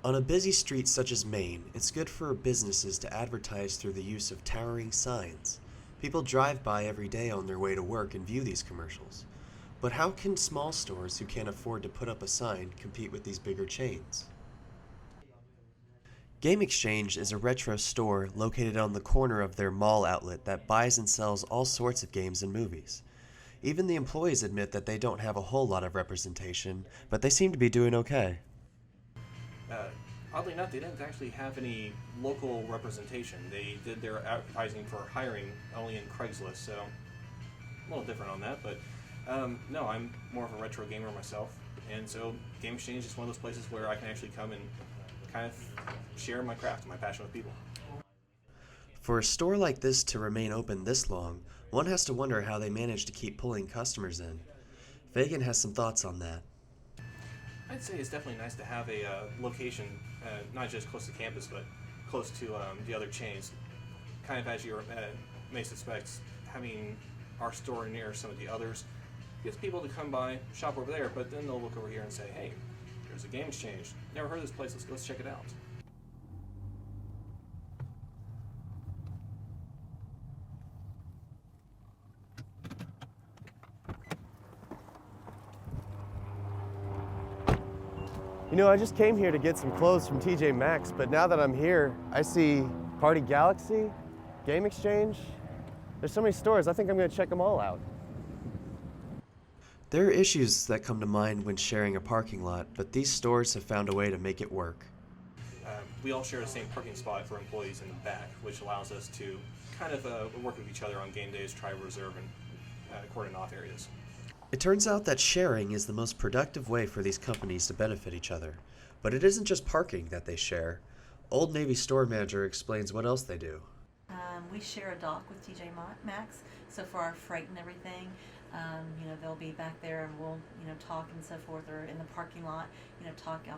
On a busy street such as Maine, it's good for businesses to advertise through the use of towering signs. People drive by every day on their way to work and view these commercials. But how can small stores who can't afford to put up a sign compete with these bigger chains? Game Exchange is a retro store located on the corner of their mall outlet that buys and sells all sorts of games and movies. Even the employees admit that they don't have a whole lot of representation, but they seem to be doing okay. Uh, Oddly enough, they didn't actually have any local representation. They did their advertising for hiring only in Craigslist, so a little different on that. But no, I'm more of a retro gamer myself, and so Game Exchange is one of those places where I can actually come and kind of share my craft and my passion with people. For a store like this to remain open this long, one has to wonder how they manage to keep pulling customers in. Fagan has some thoughts on that. I'd say it's definitely nice to have a location, not just close to campus, but close to the other chains. Kind of as you may suspect, having our store near some of the others gets people to come by, shop over there, but then they'll look over here and say, hey, there's a Game Exchange. Never heard of this place, let's check it out. You know, I just came here to get some clothes from TJ Maxx, but now that I'm here, I see Party Galaxy, Game Exchange. There's so many stores, I think I'm gonna check them all out. There are issues that come to mind when sharing a parking lot, but these stores have found a way to make it work. We all share the same parking spot for employees in the back, which allows us to kind of work with each other on game days, try reserve and cordon off areas. It turns out that sharing is the most productive way for these companies to benefit each other. But it isn't just parking that they share. Old Navy store manager explains what else they do. We share a dock with TJ Maxx, so for our freight and everything, they'll be back there and we'll, talk and so forth, or in the parking lot, I'll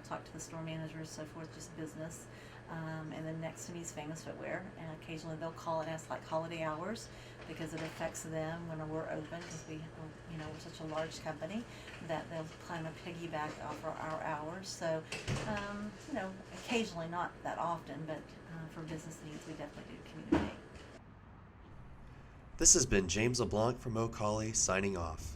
talk to the store managers, so forth, just business. And then next to me is Famous Footwear, and occasionally they'll call and ask like holiday hours because it affects them when we're open, because we're such a large company that they'll kind of piggyback off our hours. So, occasionally, not that often, but for business needs, we definitely do communicate. This has been James LeBlanc from O'Cauley signing off.